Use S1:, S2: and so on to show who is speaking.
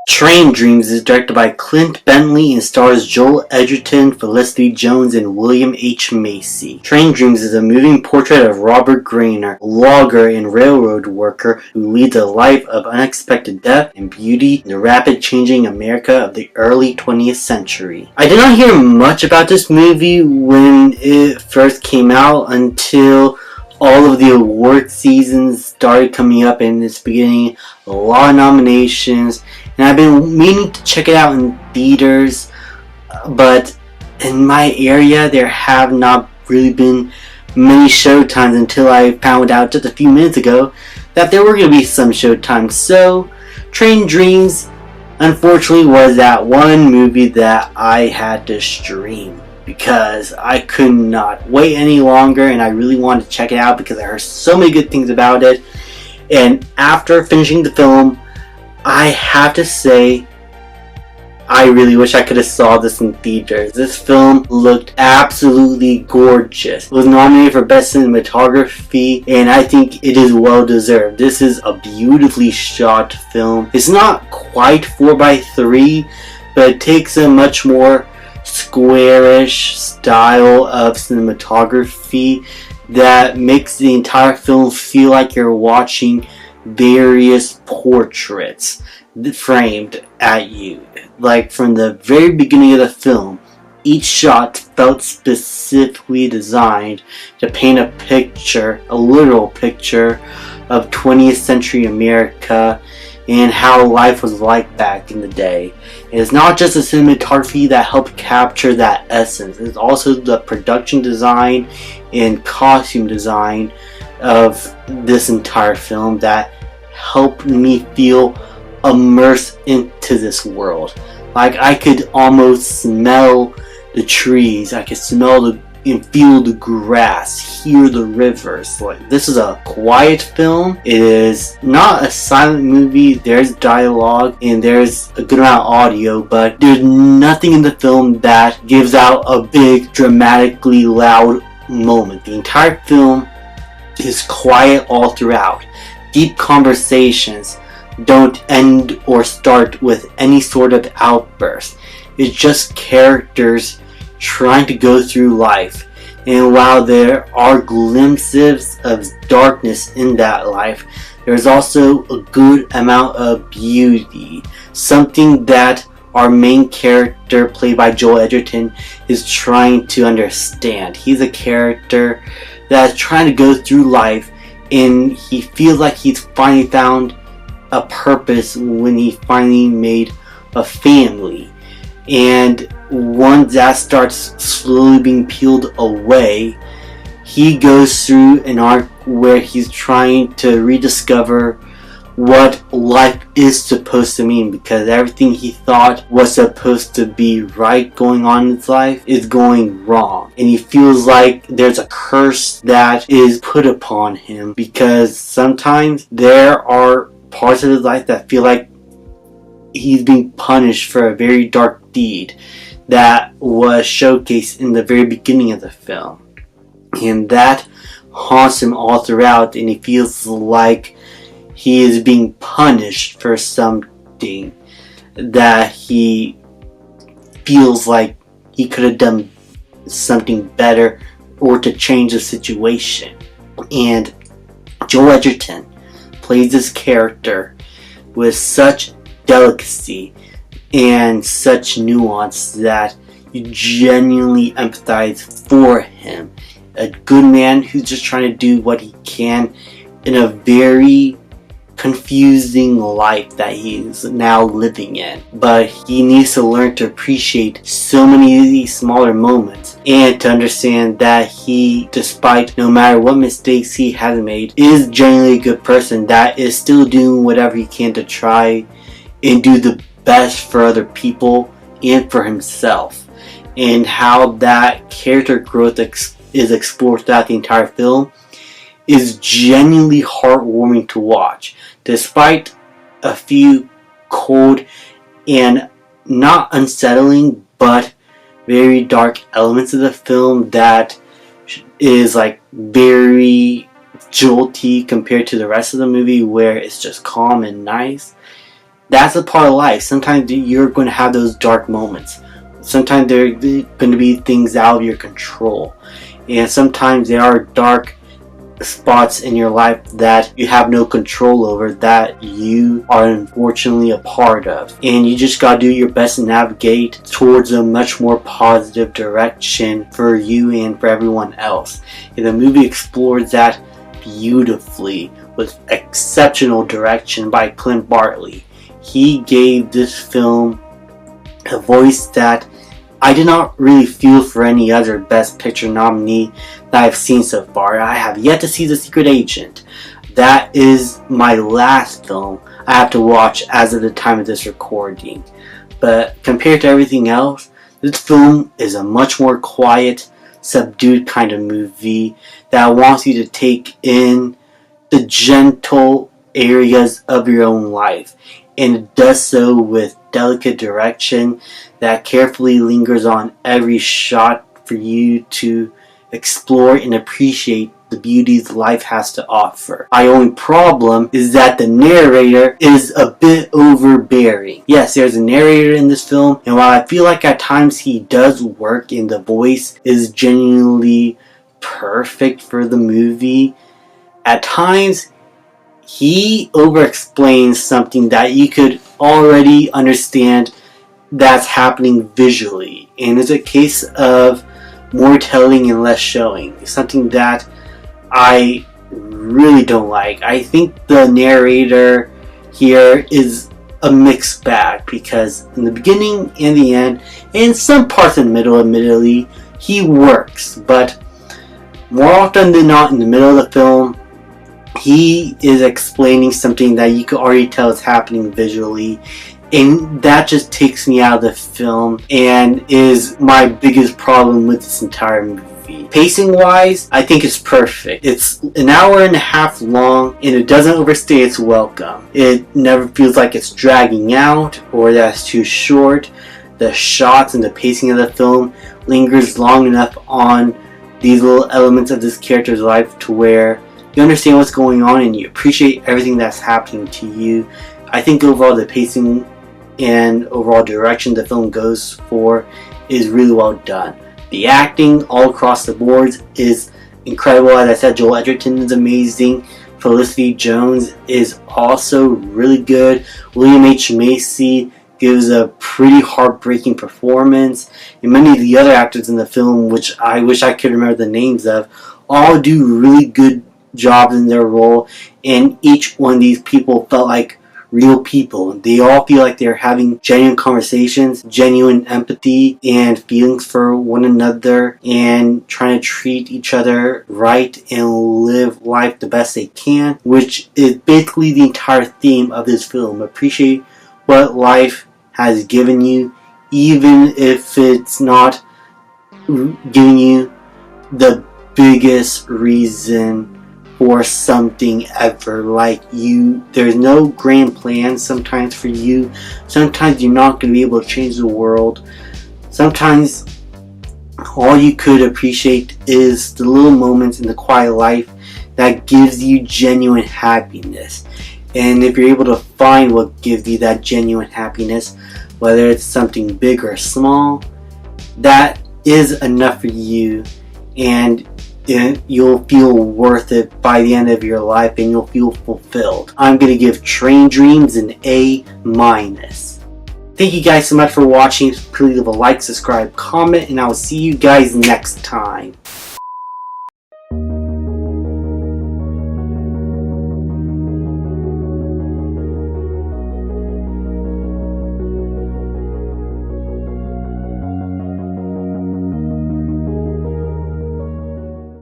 S1: Train Dreams is directed by Clint Bentley and stars Joel Edgerton, Felicity Jones, and William H. Macy. Train Dreams is a moving portrait of Robert Grainer, a logger and railroad worker who leads a life of unexpected death and beauty in the rapid changing America of the early 20th century. I did not hear much about this movie when it first came out until all of the award seasons started coming up and it's beginning a lot of nominations, and I've been meaning to check it out in theaters, but in my area there have not really been many showtimes until I found out just a few minutes ago that there were going to be some showtimes. So Train Dreams unfortunately was that one movie that I had to stream, because I could not wait any longer and I really wanted to check it out because I heard so many good things about it. And after finishing the film, I have to say I really wish I could have saw this in theaters. This film looked absolutely gorgeous. It was nominated for Best Cinematography, and I think it is well deserved. This is a beautifully shot film. It's not quite 4:3, but it takes a much more squarish style of cinematography that makes the entire film feel like you're watching various portraits framed at you. Like from the very beginning of the film, each shot felt specifically designed to paint a picture, a literal picture of 20th century America and how life was like back in the day. And it's not just the cinematography that helped capture that essence, it's also the production design and costume design of this entire film that helped me feel immersed into this world. Like I could almost smell the trees, I could smell and feel the grass, hear the rivers. Like, this is a quiet film. It is not a silent movie. There's dialogue and there's a good amount of audio, but there's nothing in the film that gives out a big, dramatically loud moment. The entire film is quiet all throughout. Deep conversations don't end or start with any sort of outburst. It's just characters trying to go through life, and while there are glimpses of darkness in that life, there's also a good amount of beauty, something that our main character, played by Joel Edgerton, is trying to understand. He's a character that's trying to go through life, and he feels like he's finally found a purpose when he finally made a family. And once that starts slowly being peeled away, he goes through an arc where he's trying to rediscover what life is supposed to mean, because everything he thought was supposed to be right going on in his life is going wrong. And he feels like there's a curse that is put upon him, because sometimes there are parts of his life that feel like he's being punished for a very dark deed that was showcased in the very beginning of the film, and that haunts him all throughout, and he feels like he is being punished for something that he feels like he could have done something better or to change the situation. And Joel Edgerton plays this character with such delicacy and such nuance that you genuinely empathize for him. A good man who's just trying to do what he can in a very confusing life that he's now living in. But he needs to learn to appreciate so many of these smaller moments, and to understand that he, despite no matter what mistakes he has made, is genuinely a good person that is still doing whatever he can to try and do the best for other people and for himself. And how that character growth is explored throughout the entire film is genuinely heartwarming to watch. Despite a few cold and not unsettling but very dark elements of the film that is like very jolty compared to the rest of the movie, where it's just calm and nice, That's a part of life. Sometimes you're going to have those dark moments. Sometimes there are going to be things out of your control. And sometimes there are dark spots in your life that you have no control over, that you are unfortunately a part of. And you just gotta do your best to navigate towards a much more positive direction for you and for everyone else. And the movie explores that beautifully with exceptional direction by Clint Bartley. He gave this film a voice that I did not really feel for any other Best Picture nominee that I've seen so far. I have yet to see The Secret Agent. That is my last film I have to watch as of the time of this recording. But compared to everything else, this film is a much more quiet, subdued kind of movie that wants you to take in the gentle areas of your own life. And it does so with delicate direction that carefully lingers on every shot for you to explore and appreciate the beauties life has to offer. My only problem is that the narrator is a bit overbearing. Yes, there's a narrator in this film, and while I feel like at times he does work and the voice is genuinely perfect for the movie, at times he over-explains something that you could already understand that's happening visually. And it's a case of more telling and less showing. Something that I really don't like. I think the narrator here is a mixed bag, because in the beginning and the end, and some parts in the middle, admittedly, he works. But more often than not, in the middle of the film, he is explaining something that you can already tell is happening visually, and that just takes me out of the film and is my biggest problem with this entire movie. Pacing wise, I think it's perfect. It's an hour and a half long, and it doesn't overstay its welcome. It never feels like it's dragging out or that it's too short. The shots and the pacing of the film lingers long enough on these little elements of this character's life to where you understand what's going on and you appreciate everything that's happening to you. I think overall the pacing and overall direction the film goes for is really well done. The acting all across the boards is incredible. As I said, Joel Edgerton is amazing. Felicity Jones is also really good. William H. Macy gives a pretty heartbreaking performance. And many of the other actors in the film, which I wish I could remember the names of, all do really good jobs in their role, and each one of these people felt like real people. They all feel like they're having genuine conversations, genuine empathy and feelings for one another, and trying to treat each other right and live life the best they can, which is basically the entire theme of this film. Appreciate what life has given you, even if it's not giving you the biggest reason for something ever. Like there's no grand plan sometimes for you. Sometimes you're not going to be able to change the world. Sometimes all you could appreciate is the little moments in the quiet life that gives you genuine happiness. And if you're able to find what gives you that genuine happiness, whether it's something big or small, that is enough for you, and you'll feel worth it by the end of your life, and you'll feel fulfilled. I'm going to give Train Dreams an A-. Thank you guys so much for watching. Please leave a like, subscribe, comment, and I will see you guys next time.